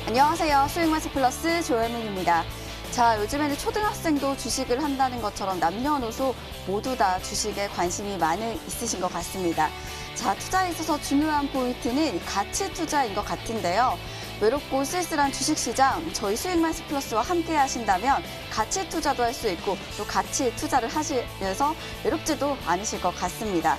안녕하세요. 수익마스 플러스 조혜민입니다. 자, 요즘에는 초등학생도 주식을 한다는 것처럼 남녀노소 모두 다 주식에 관심이 있으신 것 같습니다. 자, 투자에 있어서 중요한 포인트는 가치 투자인 것 같은데요. 외롭고 쓸쓸한 주식시장, 저희 수익마스 플러스와 함께 하신다면 가치 투자도 할 수 있고 또 가치 투자를 하시면서 외롭지도 않으실 것 같습니다.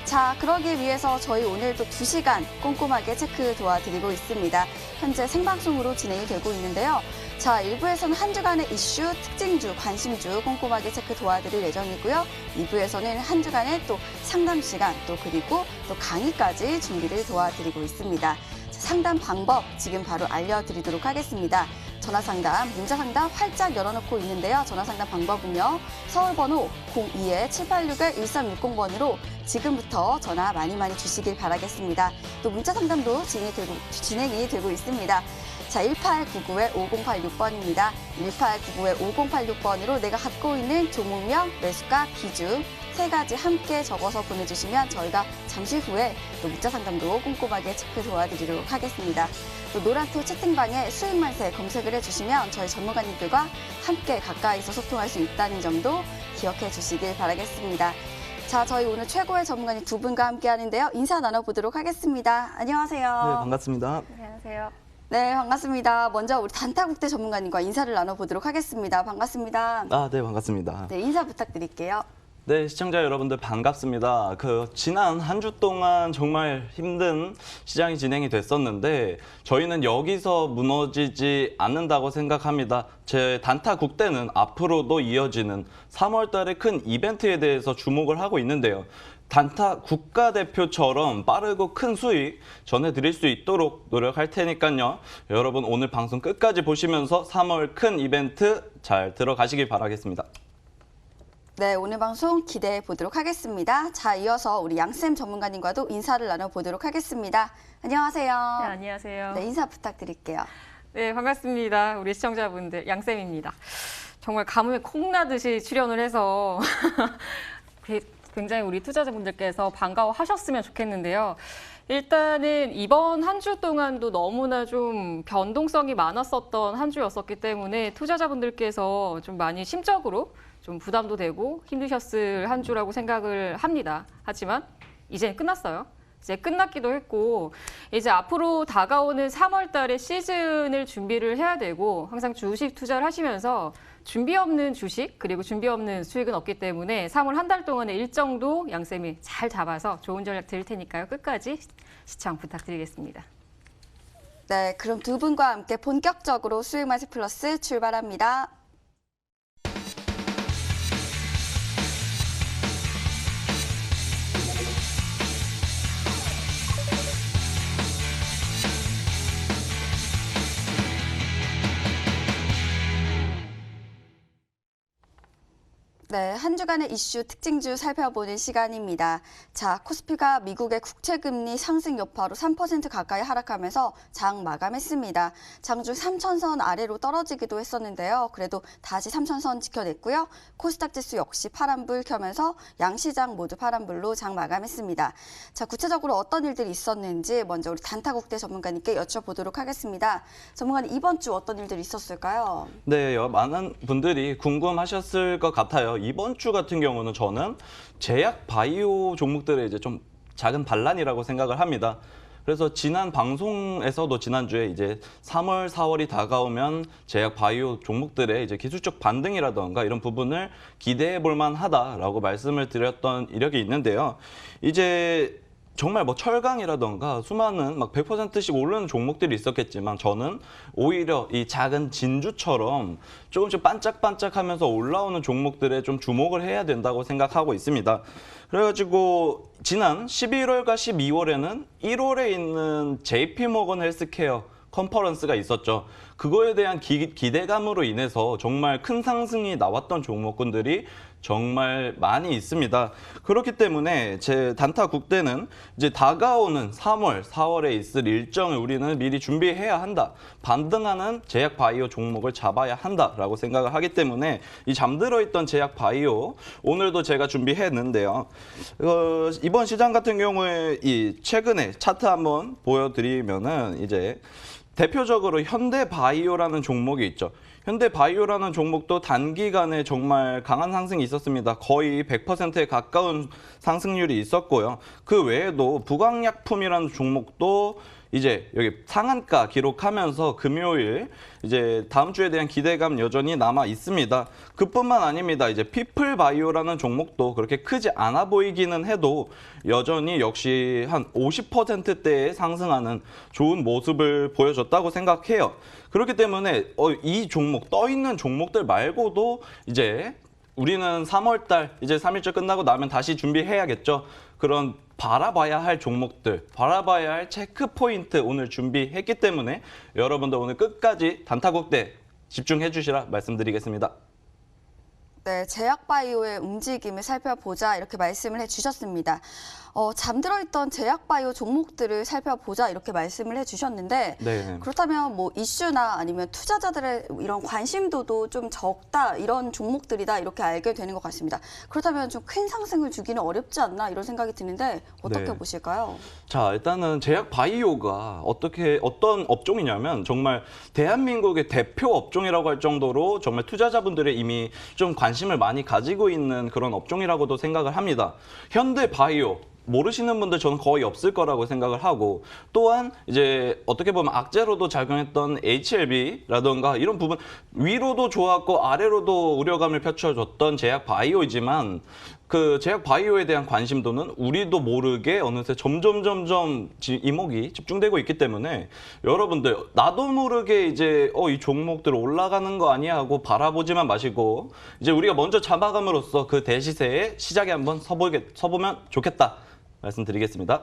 자, 그러기 위해서 저희 오늘도 2시간 꼼꼼하게 체크 도와드리고 있습니다. 현재 생방송으로 진행이 되고 있는데요. 자, 1부에서는 한 주간의 이슈, 특징주, 관심주 꼼꼼하게 체크 도와드릴 예정이고요. 2부에서는 한 주간의 또 상담 시간, 그리고 강의까지 준비를 도와드리고 있습니다. 자, 상담 방법 지금 바로 알려드리도록 하겠습니다. 전화상담, 문자상담 활짝 열어놓고 있는데요. 전화상담 방법은요. 서울번호 02-786-1360번으로 지금부터 전화 많이 주시길 바라겠습니다. 또 문자상담도 진행이 되고 있습니다. 자, 1899-5086번입니다. 1899-5086번으로 내가 갖고 있는 종목명, 매수가, 기준 3가지 함께 적어서 보내주시면 저희가 잠시 후에 또 문자상담도 꼼꼼하게 체크 도와드리도록 하겠습니다. 또 노란토 채팅방에 수익만세 검색을 해주시면 저희 전문가님들과 함께 가까이서 소통할 수 있다는 점도 기억해 주시길 바라겠습니다. 자, 저희 오늘 최고의 전문가님 2분과 함께 하는데요. 인사 나눠보도록 하겠습니다. 안녕하세요. 네, 반갑습니다. 안녕하세요. 네, 반갑습니다. 먼저 우리 단타국대 전문가님과 인사를 나눠보도록 하겠습니다. 반갑습니다. 네, 반갑습니다. 네, 인사 부탁드릴게요. 네, 시청자 여러분들 반갑습니다. 지난 한 주 동안 정말 힘든 시장이 진행이 됐었는데 저희는 여기서 무너지지 않는다고 생각합니다. 제 단타 국대는 앞으로도 이어지는 3월 달에 큰 이벤트에 대해서 주목을 하고 있는데요. 단타 국가대표처럼 빠르고 큰 수익 전해드릴 수 있도록 노력할 테니까요. 여러분 오늘 방송 끝까지 보시면서 3월 큰 이벤트 잘 들어가시길 바라겠습니다. 네, 오늘 방송 기대해 보도록 하겠습니다. 자, 이어서 우리 양쌤 전문가님과도 인사를 나눠보도록 하겠습니다. 안녕하세요. 네, 안녕하세요. 네, 인사 부탁드릴게요. 네, 반갑습니다. 우리 시청자분들, 양쌤입니다. 정말 가뭄에 콩나듯이 출연을 해서 굉장히 우리 투자자분들께서 반가워하셨으면 좋겠는데요. 일단은 이번 한 주 동안도 너무나 좀 변동성이 많았었던 한 주였었기 때문에 투자자분들께서 좀 많이 심적으로 좀 부담도 되고 힘드셨을 한 주라고 생각을 합니다. 하지만 이제 끝났어요. 이제 끝났기도 했고 이제 앞으로 다가오는 3월 달에 시즌을 준비를 해야 되고 항상 주식 투자를 하시면서 준비 없는 주식 그리고 준비 없는 수익은 없기 때문에 3월 한 달 동안의 일정도 양쌤이 잘 잡아서 좋은 전략 드릴 테니까요. 끝까지 시청 부탁드리겠습니다. 네, 그럼 2분과 함께 본격적으로 수익마스 플러스 출발합니다. 네, 한 주간의 이슈 특징주 살펴보는 시간입니다. 자, 코스피가 미국의 국채금리 상승 여파로 3% 가까이 하락하면서 장 마감했습니다. 장중 3,000선 아래로 떨어지기도 했었는데요. 그래도 다시 3,000선 지켜냈고요. 코스닥 지수 역시 파란불 켜면서 양시장 모두 파란불로 장 마감했습니다. 자, 구체적으로 어떤 일들이 있었는지 먼저 우리 단타국대 전문가님께 여쭤보도록 하겠습니다. 전문가님, 이번 주 어떤 일들이 있었을까요? 네, 많은 분들이 궁금하셨을 것 같아요. 이번 주 같은 경우는 저는 제약 바이오 종목들의 이제 좀 작은 반란이라고 생각을 합니다. 그래서 지난 방송에서도 지난주에 이제 3월, 4월이 다가오면 제약 바이오 종목들의 이제 기술적 반등이라던가 이런 부분을 기대해 볼 만하다라고 말씀을 드렸던 이력이 있는데요. 이제 정말 철강이라던가 수많은 100%씩 오르는 종목들이 있었겠지만 저는 오히려 이 작은 진주처럼 조금씩 반짝반짝하면서 올라오는 종목들에 좀 주목을 해야 된다고 생각하고 있습니다. 그래가지고 지난 11월과 12월에는 1월에 있는 JP모건 헬스케어 컨퍼런스가 있었죠. 그거에 대한 기대감으로 인해서 정말 큰 상승이 나왔던 종목군들이 정말 많이 있습니다. 그렇기 때문에 제 단타 국대는 이제 다가오는 3월, 4월에 있을 일정을 우리는 미리 준비해야 한다. 반등하는 제약 바이오 종목을 잡아야 한다라고 생각을 하기 때문에 이 잠들어 있던 제약 바이오 오늘도 제가 준비했는데요. 이번 시장 같은 경우에 이 최근에 차트 한번 보여드리면은 이제 대표적으로 현대바이오라는 종목이 있죠. 현대바이오라는 종목도 단기간에 정말 강한 상승이 있었습니다. 거의 100%에 가까운 상승률이 있었고요. 그 외에도 부강약품이라는 종목도 이제 여기 상한가 기록하면서 금요일 이제 다음 주에 대한 기대감 여전히 남아 있습니다. 그뿐만 아닙니다. 이제 피플바이오라는 종목도 그렇게 크지 않아 보이기는 해도 여전히 역시 한 50%대에 상승하는 좋은 모습을 보여줬다고 생각해요. 그렇기 때문에 이 종목, 떠 있는 종목들 말고도 이제 우리는 3월 달 이제 3일째 끝나고 나면 다시 준비해야겠죠. 그런 바라봐야 할 종목들, 바라봐야 할 체크 포인트 오늘 준비했기 때문에 여러분들 오늘 끝까지 단타국대 집중해 주시라 말씀드리겠습니다. 네, 제약바이오의 움직임을 살펴보자 이렇게 말씀을 해주셨습니다. 잠들어 있던 제약바이오 종목들을 살펴보자 이렇게 말씀을 해주셨는데 네. 그렇다면 뭐 이슈나 아니면 투자자들의 이런 관심도도 좀 적다 이런 종목들이다 이렇게 알게 되는 것 같습니다. 그렇다면 좀 큰 상승을 주기는 어렵지 않나 이런 생각이 드는데 어떻게 네. 보실까요? 자, 일단은 제약바이오가 어떤 업종이냐면 정말 대한민국의 대표 업종이라고 할 정도로 정말 투자자분들의 이미 좀 관심을 많이 가지고 있는 그런 업종이라고도 생각을 합니다. 현대바이오 모르시는 분들 저는 거의 없을 거라고 생각을 하고 또한 이제 어떻게 보면 악재로도 작용했던 HLB라던가 이런 부분 위로도 좋았고 아래로도 우려감을 펼쳐줬던 제약바이오이지만 그 제약바이오에 대한 관심도는 우리도 모르게 어느새 점점 이목이 집중되고 있기 때문에 여러분들 나도 모르게 이제 이 종목들 올라가는 거 아니야 하고 바라보지만 마시고 이제 우리가 먼저 잡아감으로써 그 대시세에 시작에 한번 서보면 좋겠다 말씀드리겠습니다.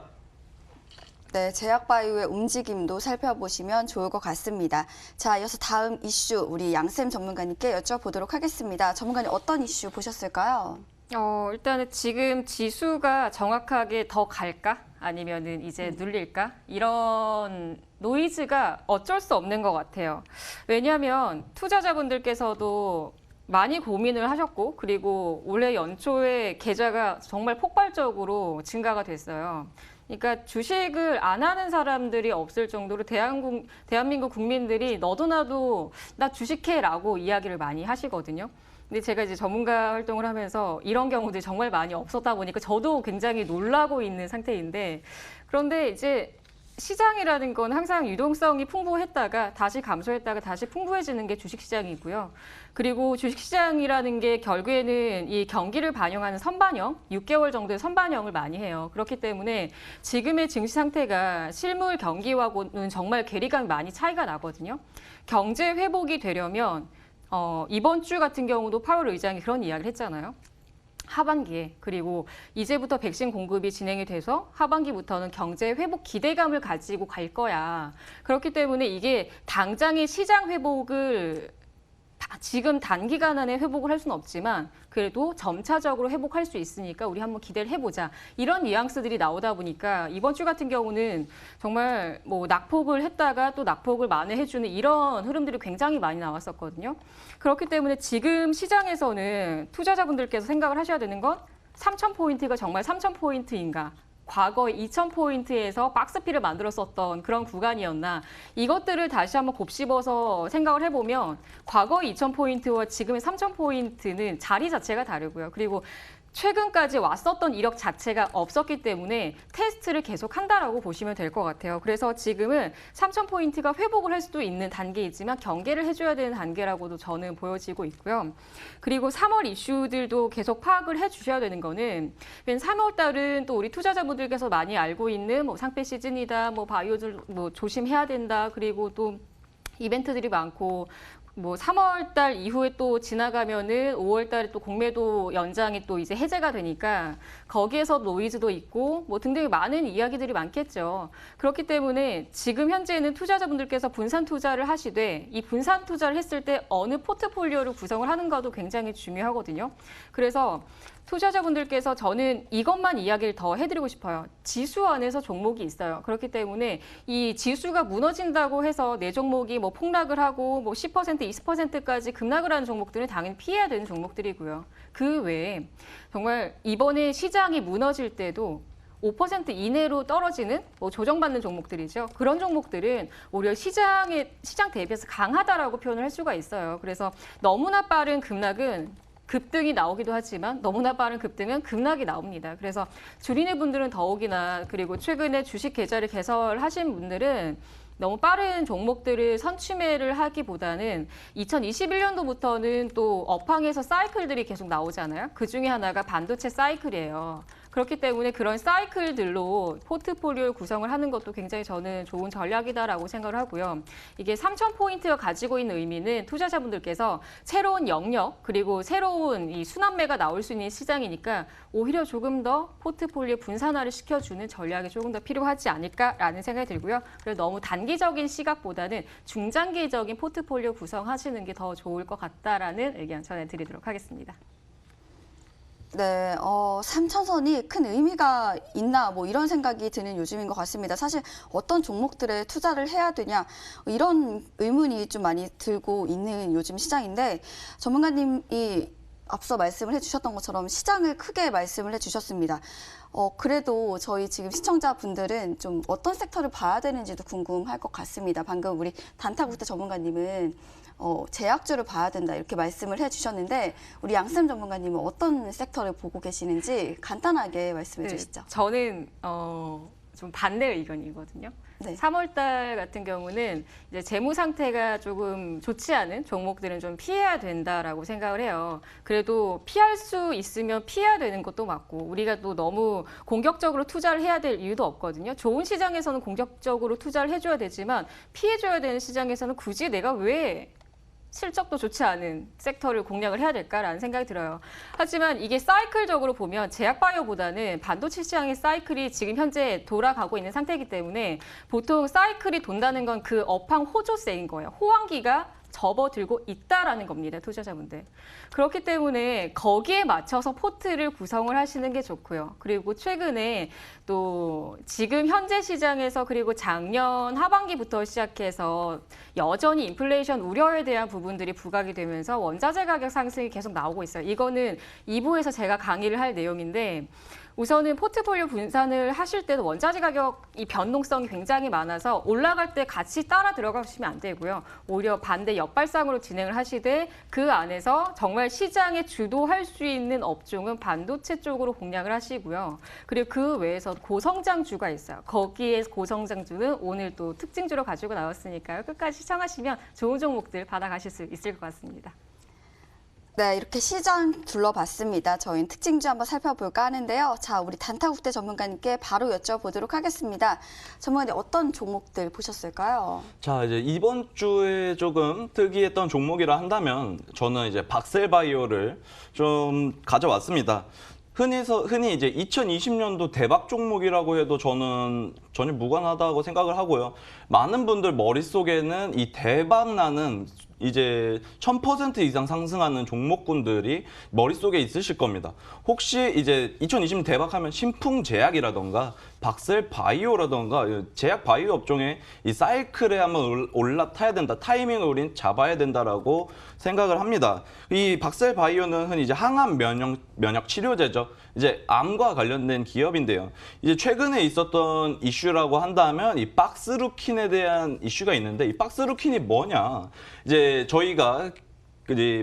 네, 제약바이오의 움직임도 살펴보시면 좋을 것 같습니다. 자, 이어서 다음 이슈 우리 양쌤 전문가님께 여쭤보도록 하겠습니다. 전문가님 어떤 이슈 보셨을까요? 일단은 지금 지수가 정확하게 더 갈까? 아니면은 이제 눌릴까? 이런 노이즈가 어쩔 수 없는 것 같아요. 왜냐하면 투자자분들께서도 많이 고민을 하셨고 그리고 올해 연초에 계좌가 정말 폭발적으로 증가가 됐어요. 그러니까 주식을 안 하는 사람들이 없을 정도로 대한민국 국민들이 너도 나도 나 주식해라고 이야기를 많이 하시거든요. 근데 제가 이제 전문가 활동을 하면서 이런 경우들이 정말 많이 없었다 보니까 저도 굉장히 놀라고 있는 상태인데 그런데 이제 시장이라는 건 항상 유동성이 풍부했다가 다시 감소했다가 다시 풍부해지는 게 주식시장이고요. 그리고 주식시장이라는 게 결국에는 이 경기를 반영하는 선반영, 6개월 정도의 선반영을 많이 해요. 그렇기 때문에 지금의 증시 상태가 실물 경기와는 정말 괴리감이 많이 차이가 나거든요. 경제 회복이 되려면 이번 주 같은 경우도 파월 의장이 그런 이야기를 했잖아요. 하반기에 그리고 이제부터 백신 공급이 진행이 돼서 하반기부터는 경제 회복 기대감을 가지고 갈 거야. 그렇기 때문에 이게 당장의 시장 회복을 지금 단기간 안에 회복을 할 수는 없지만 그래도 점차적으로 회복할 수 있으니까 우리 한번 기대를 해보자. 이런 뉘앙스들이 나오다 보니까 이번 주 같은 경우는 정말 뭐 낙폭을 했다가 또 낙폭을 만회해주는 이런 흐름들이 굉장히 많이 나왔었거든요. 그렇기 때문에 지금 시장에서는 투자자분들께서 생각을 하셔야 되는 건 3,000포인트가 정말 3,000포인트인가? 과거 2,000포인트에서 박스피를 만들었었던 그런 구간이었나 이것들을 다시 한번 곱씹어서 생각을 해보면 과거 2,000포인트와 지금의 3,000포인트는 자리 자체가 다르고요. 그리고 최근까지 왔었던 이력 자체가 없었기 때문에 테스트를 계속 한다라고 보시면 될 것 같아요. 그래서 지금은 3,000포인트가 회복을 할 수도 있는 단계이지만 경계를 해줘야 되는 단계라고도 저는 보여지고 있고요. 그리고 3월 이슈들도 계속 파악을 해주셔야 되는 거는 3월 달은 또 우리 투자자분들께서 많이 알고 있는 뭐 상패 시즌이다, 뭐 바이오들 뭐 조심해야 된다, 그리고 또 이벤트들이 많고 뭐 3월 달 이후에 또 지나가면은 5월 달에 또 공매도 연장이 또 이제 해제가 되니까 거기에서 노이즈도 있고 뭐 등등 많은 이야기들이 많겠죠. 그렇기 때문에 지금 현재는 투자자분들께서 분산 투자를 하시되 이 분산 투자를 했을 때 어느 포트폴리오를 구성을 하는가도 굉장히 중요하거든요. 그래서 투자자분들께서 저는 이것만 이야기를 더 해드리고 싶어요. 지수 안에서 종목이 있어요. 그렇기 때문에 이 지수가 무너진다고 해서 내 종목이 뭐 폭락을 하고 뭐 10%, 20%까지 급락을 하는 종목들은 당연히 피해야 되는 종목들이고요. 그 외에 정말 이번에 시장이 무너질 때도 5% 이내로 떨어지는 뭐 조정받는 종목들이죠. 그런 종목들은 오히려 시장 대비해서 강하다라고 표현을 할 수가 있어요. 그래서 너무나 빠른 급락은 급등이 나오기도 하지만 너무나 빠른 급등은 급락이 나옵니다. 그래서 주린의 분들은 더욱이나 그리고 최근에 주식 계좌를 개설하신 분들은 너무 빠른 종목들을 선취매를 하기보다는 2021년도부터는 또 업황에서 사이클들이 계속 나오잖아요. 그 중에 하나가 반도체 사이클이에요. 그렇기 때문에 그런 사이클들로 포트폴리오 구성을 하는 것도 굉장히 저는 좋은 전략이다라고 생각을 하고요. 이게 3,000포인트가 가지고 있는 의미는 투자자분들께서 새로운 영역 그리고 새로운 이 순환매가 나올 수 있는 시장이니까 오히려 조금 더 포트폴리오 분산화를 시켜주는 전략이 조금 더 필요하지 않을까라는 생각이 들고요. 그래서 너무 단기적인 시각보다는 중장기적인 포트폴리오 구성하시는 게 더 좋을 것 같다라는 의견 전해드리도록 하겠습니다. 네, 3,000선이 큰 의미가 있나 뭐 이런 생각이 드는 요즘인 것 같습니다. 사실 어떤 종목들에 투자를 해야 되냐 이런 의문이 좀 많이 들고 있는 요즘 시장인데 전문가님이 앞서 말씀을 해주셨던 것처럼 시장을 크게 말씀을 해주셨습니다. 그래도 저희 지금 시청자분들은 좀 어떤 섹터를 봐야 되는지도 궁금할 것 같습니다. 방금 우리 단타국대 전문가님은 제약주를 봐야 된다 이렇게 말씀을 해주셨는데 우리 양쌤 전문가님은 어떤 섹터를 보고 계시는지 간단하게 말씀해 주시죠. 저는 좀 반대 의견이거든요. 네. 3월달 같은 경우는 이제 재무 상태가 조금 좋지 않은 종목들은 좀 피해야 된다라고 생각을 해요. 그래도 피할 수 있으면 피해야 되는 것도 맞고 우리가 또 너무 공격적으로 투자를 해야 될 이유도 없거든요. 좋은 시장에서는 공격적으로 투자를 해줘야 되지만 피해줘야 되는 시장에서는 굳이 내가 왜 실적도 좋지 않은 섹터를 공략을 해야 될까라는 생각이 들어요. 하지만 이게 사이클적으로 보면 제약바이오보다는 반도체 시장의 사이클이 지금 현재 돌아가고 있는 상태이기 때문에 보통 사이클이 돈다는 건 그 업황 호조세인 거예요. 호황기가 접어들고 있다라는 겁니다, 투자자분들. 그렇기 때문에 거기에 맞춰서 포트를 구성을 하시는 게 좋고요. 그리고 최근에 또 지금 현재 시장에서 그리고 작년 하반기부터 시작해서 여전히 인플레이션 우려에 대한 부분들이 부각이 되면서 원자재 가격 상승이 계속 나오고 있어요. 이거는 2부에서 제가 강의를 할 내용인데 우선은 포트폴리오 분산을 하실 때도 원자재 가격이 변동성이 굉장히 많아서 올라갈 때 같이 따라 들어가시면 안 되고요. 오히려 반대 역발상으로 진행을 하시되 그 안에서 정말 시장에 주도할 수 있는 업종은 반도체 쪽으로 공략을 하시고요. 그리고 그 외에서 고성장주가 있어요. 거기에 고성장주는 오늘 또 특징주로 가지고 나왔으니까요. 끝까지 시청하시면 좋은 종목들 받아가실 수 있을 것 같습니다. 네, 이렇게 시장 둘러봤습니다. 저희는 특징주 한번 살펴볼까 하는데요. 자, 우리 단타국대 전문가님께 바로 여쭤보도록 하겠습니다. 전문가님 어떤 종목들 보셨을까요? 자, 이제 이번 주에 조금 특이했던 종목이라 한다면 저는 이제 박셀바이오를 좀 가져왔습니다. 흔히 이제 2020년도 대박 종목이라고 해도 저는 전혀 무관하다고 생각을 하고요. 많은 분들 머릿속에는 이 대박 나는 이제 1000% 이상 상승하는 종목군들이 머릿속에 있으실 겁니다. 혹시 이제 2020년 대박하면 신풍제약이라던가 박셀바이오라던가 제약 바이오 업종의 이 사이클에 한번 올라타야 된다. 타이밍을 우린 잡아야 된다라고 생각을 합니다. 이 박셀바이오는 흔히 이제 항암 면역 치료제죠. 이제 암과 관련된 기업인데요. 이제 최근에 있었던 이슈라고 한다면 이 박스루킨에 대한 이슈가 있는데 이 박스루킨이 뭐냐? 이제 저희가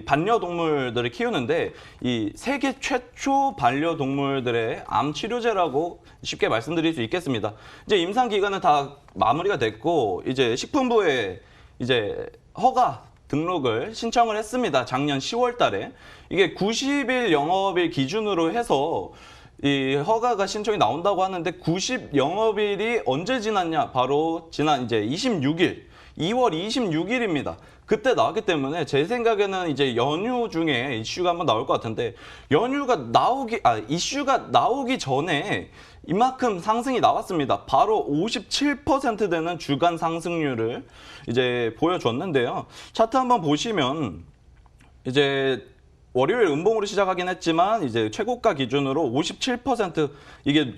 반려동물들을 키우는데 이 세계 최초 반려동물들의 암 치료제라고 쉽게 말씀드릴 수 있겠습니다. 이제 임상 기간은 다 마무리가 됐고 이제 식품부에 이제 허가 등록을 신청을 했습니다. 작년 10월 달에. 이게 90일 영업일 기준으로 해서 이 허가가 신청이 나온다고 하는데 90 영업일이 언제 지났냐? 바로 지난 이제 26일, 2월 26일입니다. 그때 나왔기 때문에 제 생각에는 이제 연휴 중에 이슈가 한번 나올 것 같은데 이슈가 나오기 전에 이만큼 상승이 나왔습니다. 바로 57% 되는 주간 상승률을 이제 보여줬는데요. 차트 한번 보시면 이제 월요일 음봉으로 시작하긴 했지만 이제 최고가 기준으로 57% 이게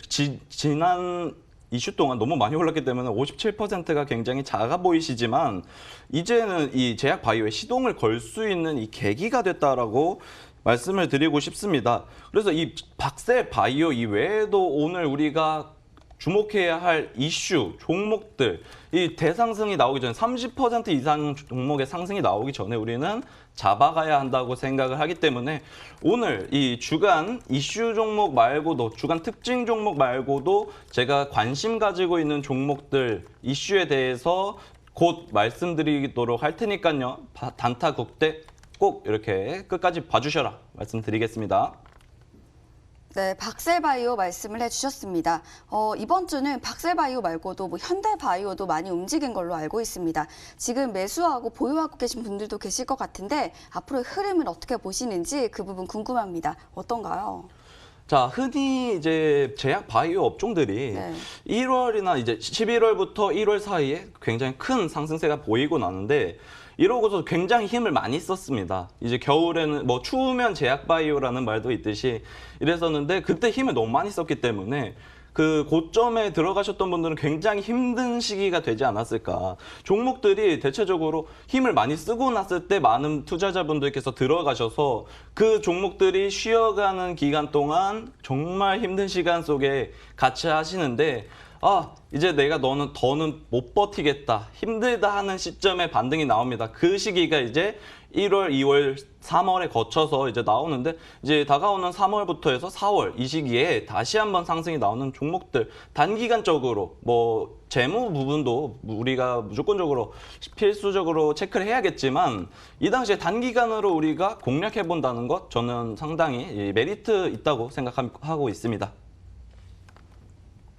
지난 이슈 동안 너무 많이 올랐기 때문에 57%가 굉장히 작아 보이시지만 이제는 이 제약 바이오에 시동을 걸 수 있는 이 계기가 됐다라고 말씀을 드리고 싶습니다. 그래서 이 박셀 바이오 이외에도 오늘 우리가 주목해야 할 이슈, 종목들, 이 대상승이 나오기 전에 30% 이상 종목의 상승이 나오기 전에 우리는 잡아가야 한다고 생각을 하기 때문에 오늘 이 주간 이슈 종목 말고도 주간 특징 종목 말고도 제가 관심 가지고 있는 종목들 이슈에 대해서 곧 말씀드리도록 할 테니까요. 단타 국대 꼭 이렇게 끝까지 봐주셔라 말씀드리겠습니다. 네, 박셀바이오 말씀을 해주셨습니다. 이번 주는 박셀바이오 말고도 뭐 현대바이오도 많이 움직인 걸로 알고 있습니다. 지금 매수하고 보유하고 계신 분들도 계실 것 같은데 앞으로의 흐름을 어떻게 보시는지 그 부분 궁금합니다. 어떤가요? 자, 흔히 이제 제약 바이오 업종들이 네. 1월이나 이제 11월부터 1월 사이에 굉장히 큰 상승세가 보이고 나는데 이러고서 굉장히 힘을 많이 썼습니다. 이제 겨울에는 뭐 추우면 제약 바이오라는 말도 있듯이 이랬었는데 그때 힘을 너무 많이 썼기 때문에 그 고점에 들어가셨던 분들은 굉장히 힘든 시기가 되지 않았을까. 종목들이 대체적으로 힘을 많이 쓰고 났을 때 많은 투자자분들께서 들어가셔서 그 종목들이 쉬어가는 기간 동안 정말 힘든 시간 속에 같이 하시는데 이제 내가 더는 못 버티겠다, 힘들다 하는 시점에 반등이 나옵니다. 그 시기가 이제 1월, 2월, 3월에 거쳐서 이제 나오는데 이제 다가오는 3월부터 해서 4월 이 시기에 다시 한번 상승이 나오는 종목들 단기간적으로 뭐 재무 부분도 우리가 무조건적으로 필수적으로 체크를 해야겠지만 이 당시에 단기간으로 우리가 공략해 본다는 것 저는 상당히 메리트 있다고 생각하고 있습니다.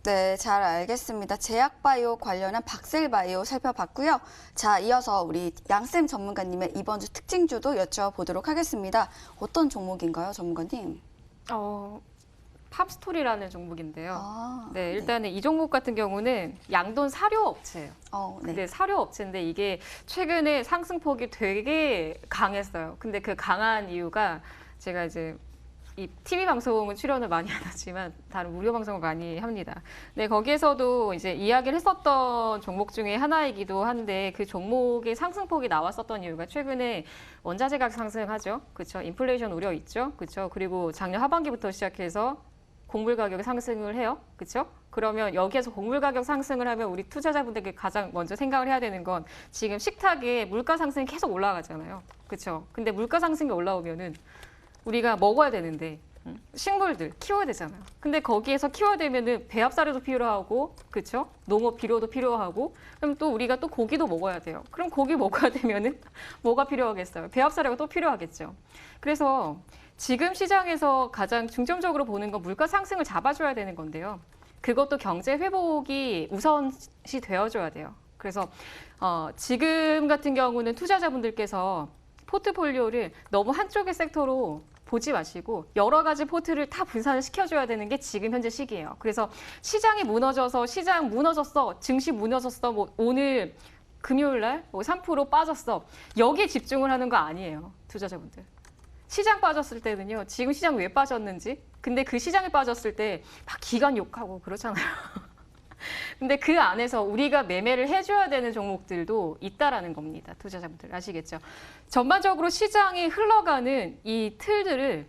네, 잘 알겠습니다. 제약바이오 관련한 박셀바이오 살펴봤고요. 자, 이어서 우리 양쌤 전문가님의 이번 주 특징주도 여쭤보도록 하겠습니다. 어떤 종목인가요, 전문가님? 팝스토리라는 종목인데요. 네, 네. 일단은 이 종목 같은 경우는 양돈 사료업체예요. 네. 근데 사료업체인데 이게 최근에 상승폭이 되게 강했어요. 근데 그 강한 이유가 제가 이제 이 TV 방송은 출연을 많이 안 하지만 다른 무료 방송을 많이 합니다. 네, 거기에서도 이제 이야기를 했었던 종목 중에 하나이기도 한데 그 종목의 상승폭이 나왔었던 이유가 최근에 원자재 가격 상승하죠. 그렇죠. 인플레이션 우려 있죠. 그렇죠. 그리고 작년 하반기부터 시작해서 곡물 가격이 상승을 해요. 그렇죠? 그러면 여기에서 곡물 가격 상승을 하면 우리 투자자분들께 가장 먼저 생각을 해야 되는 건 지금 식탁에 물가 상승이 계속 올라가잖아요. 그렇죠? 근데 물가 상승이 올라오면은 우리가 먹어야 되는데 식물들 키워야 되잖아요. 근데 거기에서 키워야 되면은 배합사료도 필요하고, 그렇죠? 농업 비료도 필요하고, 그럼 또 우리가 또 고기도 먹어야 돼요. 그럼 고기 먹어야 되면은 뭐가 필요하겠어요? 배합사료가 또 필요하겠죠. 그래서 지금 시장에서 가장 중점적으로 보는 건 물가 상승을 잡아줘야 되는 건데요. 그것도 경제 회복이 우선시 되어줘야 돼요. 그래서 지금 같은 경우는 투자자분들께서 포트폴리오를 너무 한쪽의 섹터로 보지 마시고 여러 가지 포트를 다 분산을 시켜줘야 되는 게 지금 현재 시기예요. 그래서 시장이 무너져서 시장 무너졌어, 증시 무너졌어, 뭐 오늘 금요일 날뭐 3% 빠졌어. 여기에 집중을 하는 거 아니에요, 투자자분들. 시장 빠졌을 때는요, 지금 시장 왜 빠졌는지, 근데 그 시장에 빠졌을 때 막 기관 욕하고 그렇잖아요. 근데 그 안에서 우리가 매매를 해줘야 되는 종목들도 있다라는 겁니다. 투자자분들 아시겠죠? 전반적으로 시장이 흘러가는 이 틀들을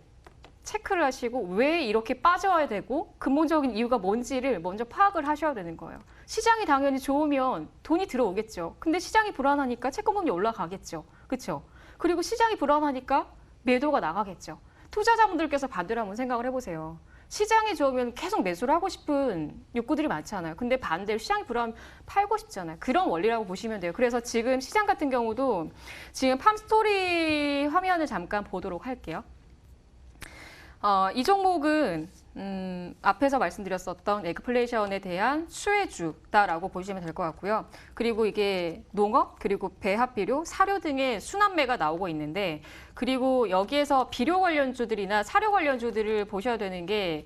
체크를 하시고 왜 이렇게 빠져야 되고 근본적인 이유가 뭔지를 먼저 파악을 하셔야 되는 거예요. 시장이 당연히 좋으면 돈이 들어오겠죠. 근데 시장이 불안하니까 채권금리 올라가겠죠. 그렇죠? 그리고 시장이 불안하니까 매도가 나가겠죠. 투자자분들께서 반대로 한번 생각을 해보세요. 시장이 좋으면 계속 매수를 하고 싶은 욕구들이 많잖아요. 근데 반대로 시장이 불안하면 팔고 싶잖아요. 그런 원리라고 보시면 돼요. 그래서 지금 시장 같은 경우도 지금 팜스토리 화면을 잠깐 보도록 할게요. 이 종목은 앞에서 말씀드렸었던 에그플레이션에 대한 수혜주다라고 보시면 될 것 같고요. 그리고 이게 농업, 그리고 배합비료, 사료 등의 순환매가 나오고 있는데, 그리고 여기에서 비료 관련주들이나 사료 관련주들을 보셔야 되는 게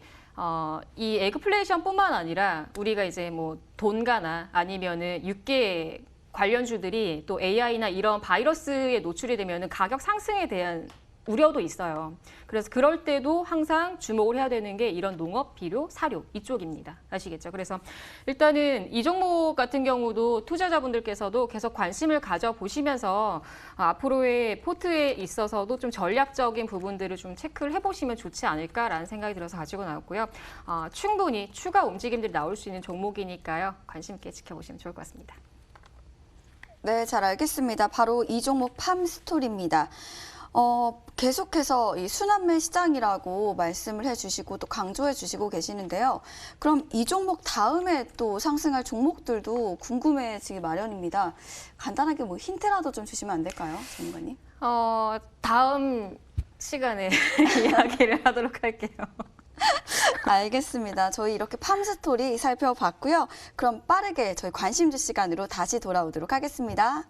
이 에그플레이션뿐만 아니라 우리가 이제 뭐 돈가나 아니면은 육계 관련주들이 또 AI나 이런 바이러스에 노출이 되면은 가격 상승에 대한 우려도 있어요. 그래서 그럴 때도 항상 주목을 해야 되는 게 이런 농업, 비료, 사료 이쪽입니다. 아시겠죠? 그래서 일단은 이 종목 같은 경우도 투자자분들께서도 계속 관심을 가져보시면서 앞으로의 포트에 있어서도 좀 전략적인 부분들을 좀 체크를 해보시면 좋지 않을까라는 생각이 들어서 가지고 나왔고요. 충분히 추가 움직임들이 나올 수 있는 종목이니까요. 관심 있게 지켜보시면 좋을 것 같습니다. 네, 잘 알겠습니다. 바로 이 종목 팜스토리입니다. 계속해서 이 순환매 시장이라고 말씀을 해주시고 또 강조해 주시고 계시는데요. 그럼 이 종목 다음에 또 상승할 종목들도 궁금해지기 마련입니다. 간단하게 뭐 힌트라도 좀 주시면 안 될까요, 전문가님? 다음 시간에 이야기를 하도록 할게요. 알겠습니다. 저희 이렇게 팜스토리 살펴봤고요. 그럼 빠르게 저희 관심주 시간으로 다시 돌아오도록 하겠습니다.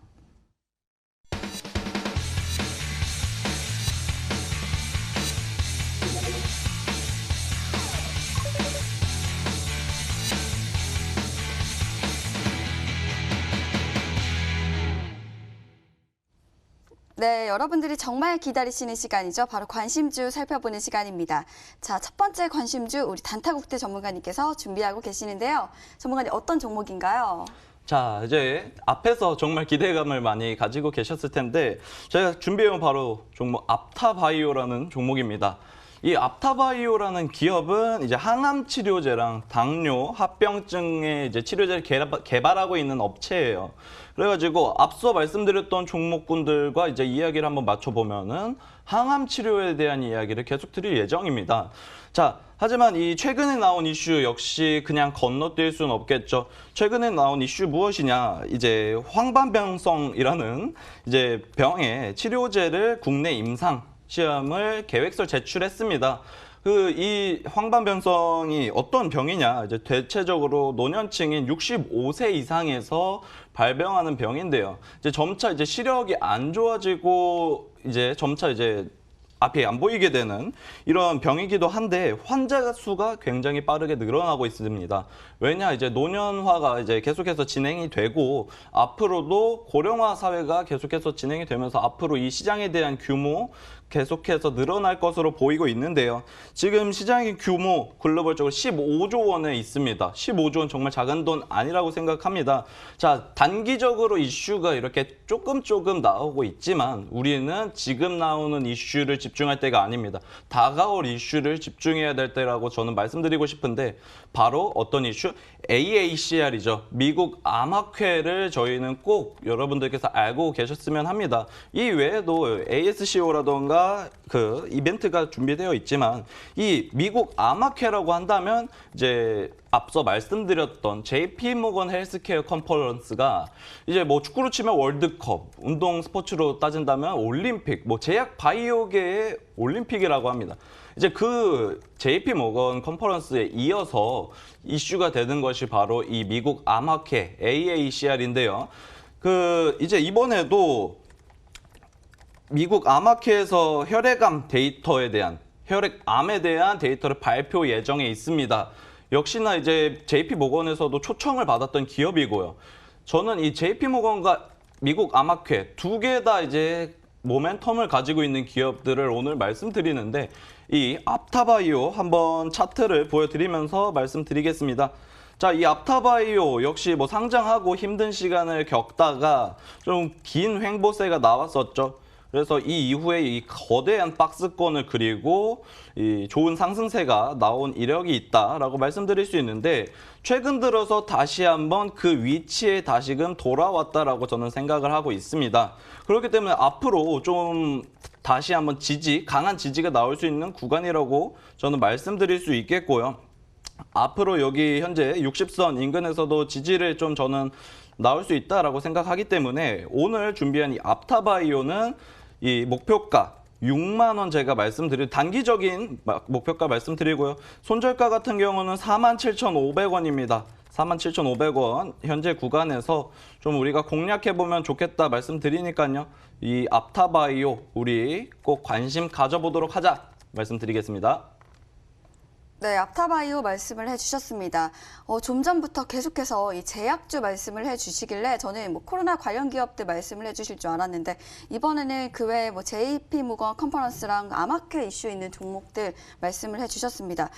네, 여러분들이 정말 기다리시는 시간이죠. 바로 관심주 살펴보는 시간입니다. 자, 첫 번째 관심주 우리 단타국대 전문가님께서 준비하고 계시는데요. 전문가님 어떤 종목인가요? 자, 이제 앞에서 정말 기대감을 많이 가지고 계셨을 텐데 제가 준비해온 바로 종목 앞타바이오라는 종목입니다. 이 앞타바이오라는 기업은 이제 항암 치료제랑 당뇨, 합병증의 이제 치료제를 개발하고 있는 업체예요. 그래가지고 앞서 말씀드렸던 종목군들과 이제 이야기를 한번 맞춰보면은 항암 치료에 대한 이야기를 계속 드릴 예정입니다. 자, 하지만 이 최근에 나온 이슈 역시 그냥 건너뛸 수는 없겠죠. 최근에 나온 이슈 무엇이냐? 이제 황반병성이라는 이제 병의 치료제를 국내 임상 시험을 계획서 제출했습니다. 이 황반변성이 어떤 병이냐? 이제 대체적으로 노년층인 65세 이상에서 발병하는 병인데요. 이제 점차 이제 시력이 안 좋아지고 이제 점차 이제 앞이 안 보이게 되는 이런 병이기도 한데 환자 수가 굉장히 빠르게 늘어나고 있습니다. 왜냐 이제 노년화가 이제 계속해서 진행이 되고 앞으로도 고령화 사회가 계속해서 진행이 되면서 앞으로 이 시장에 대한 규모 계속해서 늘어날 것으로 보이고 있는데요. 지금 시장의 규모 글로벌적으로 15조 원에 있습니다. 15조 원 정말 작은 돈 아니라고 생각합니다. 자, 단기적으로 이슈가 이렇게 조금 나오고 있지만 우리는 지금 나오는 이슈를 집중할 때가 아닙니다. 다가올 이슈를 집중해야 될 때라고 저는 말씀드리고 싶은데 바로 어떤 이슈? AACR이죠. 미국 암학회를 저희는 꼭 여러분들께서 알고 계셨으면 합니다. 이 외에도 ASCO라던가 그 이벤트가 준비되어 있지만 이 미국 암학회라고 한다면 이제 앞서 말씀드렸던 JP모건 헬스케어 컨퍼런스가 이제 뭐 축구로 치면 월드컵, 운동 스포츠로 따진다면 올림픽, 뭐 제약 바이오계의 올림픽이라고 합니다. 이제 그 JP모건 컨퍼런스에 이어서 이슈가 되는 것이 바로 이 미국 암학회 AACR인데요. 이제 이번에도 미국 암학회에서 혈액암 데이터에 대한 혈액암에 대한 데이터를 발표 예정에 있습니다. 역시나 이제 JP모건에서도 초청을 받았던 기업이고요. 저는 이 JP모건과 미국 암학회 두 개 다 이제 모멘텀을 가지고 있는 기업들을 오늘 말씀드리는데 이 앞타바이오 한번 차트를 보여드리면서 말씀드리겠습니다. 자, 이 앞타바이오 역시 뭐 상장하고 힘든 시간을 겪다가 좀 긴 횡보세가 나왔었죠. 그래서 이 이후에 이 거대한 박스권을 그리고 이 좋은 상승세가 나온 이력이 있다라고 말씀드릴 수 있는데 최근 들어서 다시 한번 그 위치에 다시금 돌아왔다라고 저는 생각을 하고 있습니다. 그렇기 때문에 앞으로 좀 다시 한번 강한 지지가 나올 수 있는 구간이라고 저는 말씀드릴 수 있겠고요. 앞으로 여기 현재 60선 인근에서도 지지를 좀 저는 나올 수 있다라고 생각하기 때문에 오늘 준비한 이 앞타바이오는 이 목표가 6만 원 제가 단기적인 목표가 말씀드리고요. 손절가 같은 경우는 47,500원입니다. 47,500원 현재 구간에서 좀 우리가 공략해보면 좋겠다 말씀드리니까요. 이 앞타바이오 우리 꼭 관심 가져보도록 하자 말씀드리겠습니다. 네, 앞타바이오 말씀을 해주셨습니다. 좀 전부터 계속해서 이 제약주 말씀을 해주시길래 저는 뭐 코로나 관련 기업들 말씀을 해주실 줄 알았는데 이번에는 그 외에 뭐 JP모건 컨퍼런스랑 아마케 이슈 있는 종목들 말씀을 해주셨습니다.